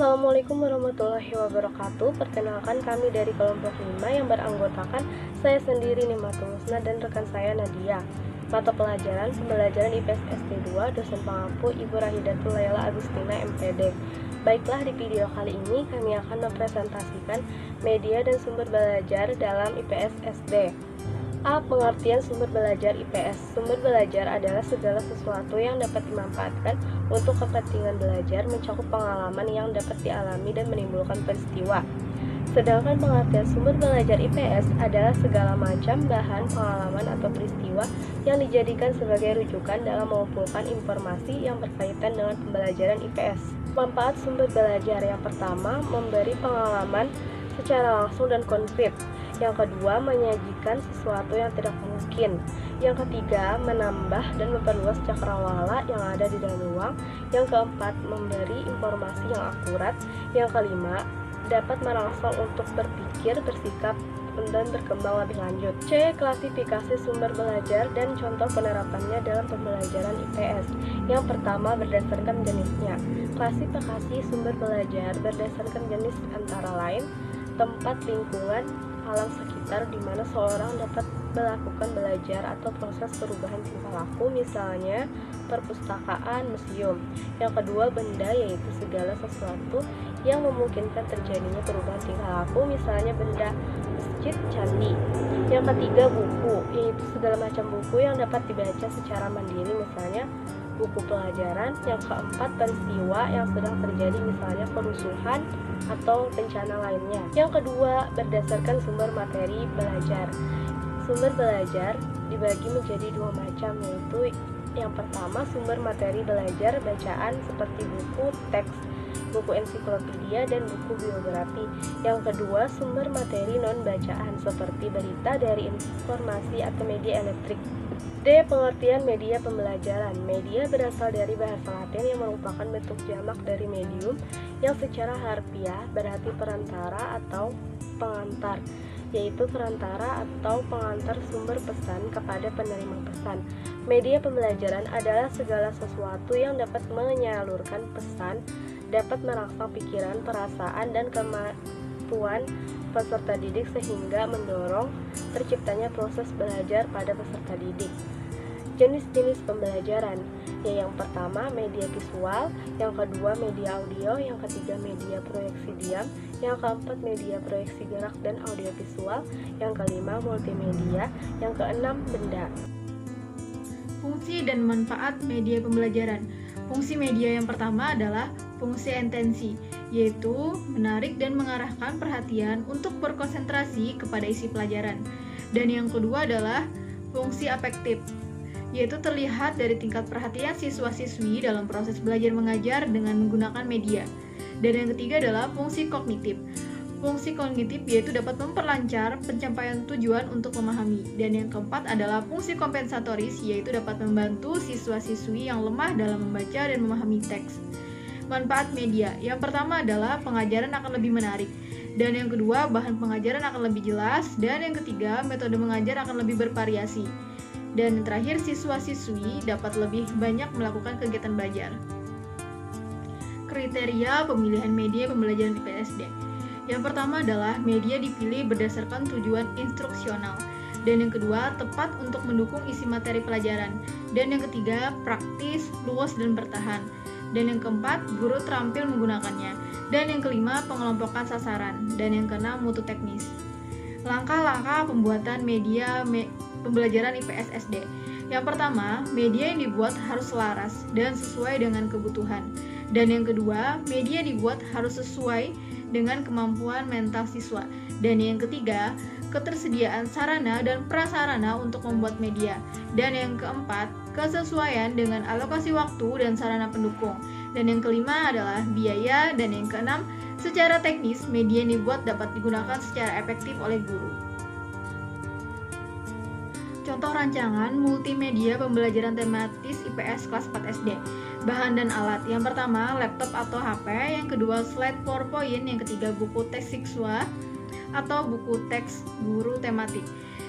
Assalamualaikum warahmatullahi wabarakatuh. Perkenalkan, kami dari kelompok 5 yang beranggotakan saya sendiri Nimatul Husna dan rekan saya Nadia. Mata pelajaran pembelajaran IPS SD2, dosen pengampu Ibu Rahidatul Laila Agustina MPD. Baiklah, di video kali ini kami akan mempresentasikan media dan sumber belajar dalam IPS SD. A. Pengertian sumber belajar IPS. Sumber belajar adalah segala sesuatu yang dapat dimanfaatkan untuk kepentingan belajar, mencakup pengalaman yang dapat dialami dan menimbulkan peristiwa. Sedangkan pengertian sumber belajar IPS adalah segala macam bahan, pengalaman, atau peristiwa yang dijadikan sebagai rujukan dalam mengumpulkan informasi yang berkaitan dengan pembelajaran IPS. Manfaat sumber belajar: yang pertama, memberi pengalaman secara langsung dan konkret. Yang kedua, menyajikan sesuatu yang tidak mungkin. Yang ketiga, menambah dan memperluas cakrawala yang ada di dalam ruang. Yang keempat, memberi informasi yang akurat. Yang kelima, dapat merangsang untuk berpikir, bersikap, dan berkembang lebih lanjut. C. Klasifikasi sumber belajar dan contoh penerapannya dalam pembelajaran IPS. Yang pertama, berdasarkan jenisnya. Klasifikasi sumber belajar berdasarkan jenis antara lain tempat, lingkungan, alam sekitar di mana seorang dapat melakukan belajar atau proses perubahan tingkah laku, misalnya perpustakaan, museum. Yang kedua, benda, yaitu segala sesuatu yang memungkinkan terjadinya perubahan tingkah laku, misalnya benda, masjid, candi. Yang ketiga, buku, yaitu segala macam buku yang dapat dibaca secara mandiri, misalnya buku pelajaran. Yang keempat, peristiwa yang sedang terjadi, misalnya kerusuhan atau bencana lainnya. Yang kedua, berdasarkan sumber materi belajar. Sumber belajar dibagi menjadi dua macam, yaitu yang pertama, sumber materi belajar bacaan seperti buku teks, buku ensiklopedia, dan buku biografi. Yang kedua, sumber materi non-bacaan seperti berita dari informasi atau media elektrik. D. Pengertian media pembelajaran. Media berasal dari bahasa Latin yang merupakan bentuk jamak dari medium, yang secara harfiah berarti perantara atau pengantar, yaitu perantara atau pengantar sumber pesan kepada penerima pesan. Media pembelajaran adalah segala sesuatu yang dapat menyalurkan pesan, dapat merangsang pikiran, perasaan, dan kemampuan peserta didik sehingga mendorong terciptanya proses belajar pada peserta didik. Jenis-jenis pembelajaran, yang pertama media visual, yang kedua media audio, yang ketiga media proyeksi diam, yang keempat media proyeksi gerak dan audio visual, yang kelima multimedia, yang keenam benda. Fungsi dan manfaat media pembelajaran. Fungsi media yang pertama adalah fungsi intensi, yaitu menarik dan mengarahkan perhatian untuk berkonsentrasi kepada isi pelajaran. Dan yang kedua adalah fungsi afektif, yaitu terlihat dari tingkat perhatian siswa-siswi dalam proses belajar mengajar dengan menggunakan media. Dan yang ketiga adalah fungsi kognitif. Fungsi kognitif yaitu dapat memperlancar pencapaian tujuan untuk memahami. Dan yang keempat adalah fungsi kompensatoris, yaitu dapat membantu siswa-siswi yang lemah dalam membaca dan memahami teks. Manfaat media, yang pertama adalah pengajaran akan lebih menarik, dan yang kedua bahan pengajaran akan lebih jelas, dan yang ketiga metode mengajar akan lebih bervariasi, dan yang terakhir siswa-siswi dapat lebih banyak melakukan kegiatan belajar. Kriteria pemilihan media pembelajaran di PSD. Yang pertama adalah media dipilih berdasarkan tujuan instruksional, dan yang kedua tepat untuk mendukung isi materi pelajaran, dan yang ketiga praktis, luas, dan bertahan. Dan yang keempat, guru terampil menggunakannya. Dan yang kelima, pengelompokan sasaran. Dan yang keenam, mutu teknis. Langkah-langkah pembuatan media pembelajaran IPS SD. Yang pertama, media yang dibuat harus selaras dan sesuai dengan kebutuhan. Dan yang kedua, media dibuat harus sesuai dengan kemampuan mental siswa. Dan yang ketiga, ketersediaan sarana dan prasarana untuk membuat media. Dan yang keempat, kesesuaian dengan alokasi waktu dan sarana pendukung. Dan yang kelima adalah biaya. Dan yang keenam, secara teknis media yang dibuat dapat digunakan secara efektif oleh guru. Contoh rancangan multimedia pembelajaran tematis IPS kelas 4 SD. Bahan dan alat. Yang pertama, laptop atau HP. Yang kedua, slide PowerPoint. Yang ketiga, buku teks siswa atau buku teks guru tematik.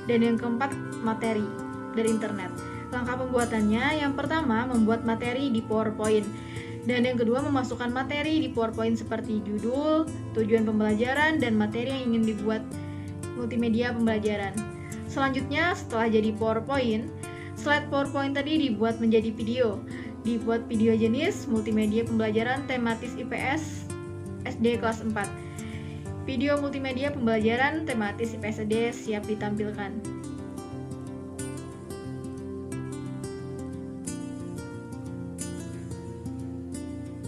Dan yang keempat, materi dari internet. Langkah pembuatannya, yang pertama membuat materi di PowerPoint. Dan yang kedua, memasukkan materi di PowerPoint seperti judul, tujuan pembelajaran, dan materi yang ingin dibuat multimedia pembelajaran. Selanjutnya, setelah jadi PowerPoint, slide PowerPoint tadi dibuat menjadi video. Dibuat video jenis multimedia pembelajaran tematis IPS SD kelas 4. Video multimedia pembelajaran tematis IPS SD siap ditampilkan.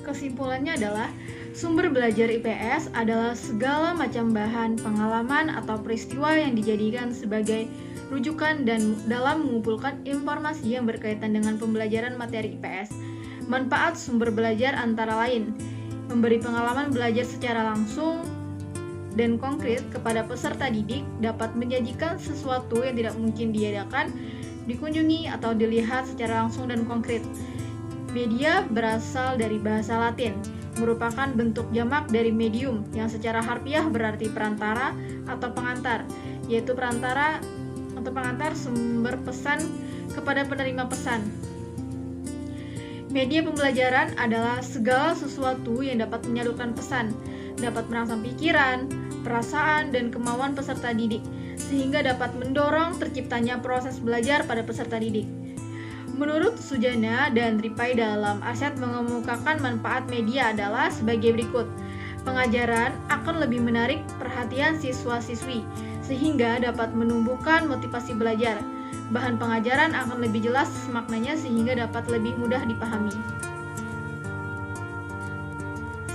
Kesimpulannya adalah, sumber belajar IPS adalah segala macam bahan, pengalaman, atau peristiwa yang dijadikan sebagai rujukan dan dalam mengumpulkan informasi yang berkaitan dengan pembelajaran materi IPS. Manfaat sumber belajar antara lain, memberi pengalaman belajar secara langsung dan konkret kepada peserta didik, dapat menyajikan sesuatu yang tidak mungkin diadakan, dikunjungi, atau dilihat secara langsung dan konkret. Media berasal dari bahasa Latin, merupakan bentuk jamak dari medium yang secara harfiah berarti perantara atau pengantar, yaitu perantara atau pengantar sumber pesan kepada penerima pesan. Media pembelajaran adalah segala sesuatu yang dapat menyalurkan pesan, dapat merangsang pikiran, perasaan, dan kemauan peserta didik, sehingga dapat mendorong terciptanya proses belajar pada peserta didik. Menurut Sujana dan Tripai dalam Aset mengemukakan manfaat media adalah sebagai berikut. Pengajaran akan lebih menarik perhatian siswa-siswi, sehingga dapat menumbuhkan motivasi belajar. Bahan pengajaran akan lebih jelas maknanya sehingga dapat lebih mudah dipahami.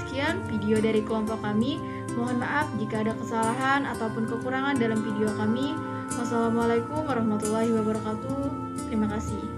Sekian video dari kelompok kami. Mohon maaf jika ada kesalahan ataupun kekurangan dalam video kami. Wassalamualaikum warahmatullahi wabarakatuh. Terima kasih.